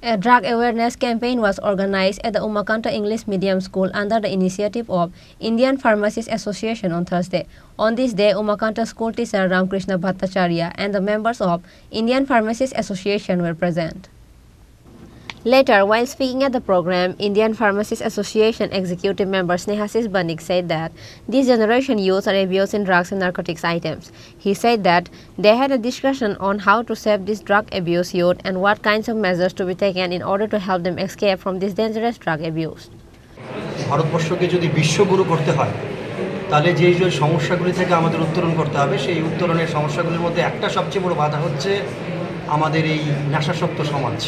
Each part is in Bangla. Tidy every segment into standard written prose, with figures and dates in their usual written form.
A drug awareness campaign was organized at the Umakanta English Medium School under the initiative of Indian Pharmacist Association on Thursday. On this day, Umakanta school teacher Ramkrishna Bhattacharya and the members of Indian Pharmacist Association were present. Later, while speaking at the program, Indian Pharmacist Association executive member Snehasis Banik said that this generation youths are abusing drugs and narcotics items. He said that they had a discussion on how to save this drug abuse youth and what kinds of measures to be taken in order to help them escape from this dangerous drug abuse. ভারতবর্ষকে যদি বিশ্বগুরু করতে হয় তাহলে যে সমস্যাগুলি থেকে আমাদের উত্তরণ করতে হবে সেই উত্তরণের সমস্যাগুলির মধ্যে একটা সবচেয়ে বড় বাধা হচ্ছে আমাদের এই নেশাসক্ত সমাজ।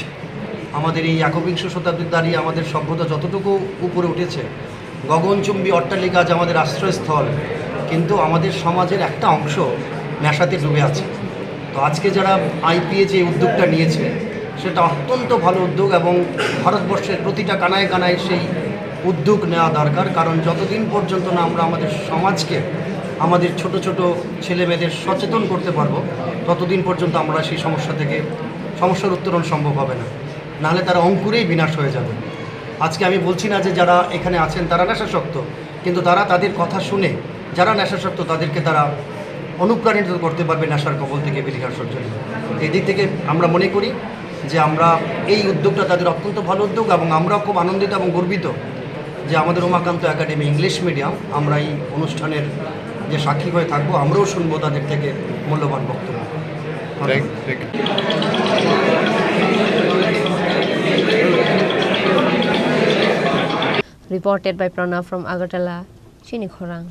আমাদের এই একবিংশ শতাব্দীর দাঁড়িয়ে আমাদের সভ্যতা যতটুকু উপরে উঠেছে, গগনচুম্বী অট্টালিকা আজ আমাদের আশ্রয়স্থল, কিন্তু আমাদের সমাজের একটা অংশ নেশাতে ডুবে আছে। তো আজকে যারা আইপিএ যে উদ্যোগটা নিয়েছে সেটা অত্যন্ত ভালো উদ্যোগ এবং ভারতবর্ষের প্রতিটা কানায় কানায় সেই উদ্যোগ নেওয়া দরকার। কারণ যতদিন পর্যন্ত না আমরা আমাদের সমাজকে, আমাদের ছোট ছোট ছেলে মেয়েদের সচেতন করতে পারবো, ততদিন পর্যন্ত আমরা সেই সমস্যার উত্তরণ সম্ভব হবে না, নাহলে তারা অঙ্কুরেই বিনাশ হয়ে যাবে। আজকে আমি বলছি না যে যারা এখানে আছেন তারা নেশাসক্ত, কিন্তু তারা তাদের কথা শুনে যারা নেশাসক্ত তাদেরকে তারা অনুপ্রাণিত করতে পারবে নেশার কবল থেকে বেরিয়ে আসার জন্য। এই দিক থেকে আমরা মনে করি যে আমরা এই উদ্যোগটা তাদের অত্যন্ত ভালো উদ্যোগ এবং আমরাও খুব আনন্দিত এবং গর্বিত যে আমাদের উমাকান্ত একাডেমি ইংলিশ মিডিয়াম আমরা এই অনুষ্ঠানের যে সাক্ষী হয়ে থাকবো, আমরাও শুনবো তাদের থেকে মূল্যবান বক্তব্য। Reported by Pranav from Agartala, Chini Khorang.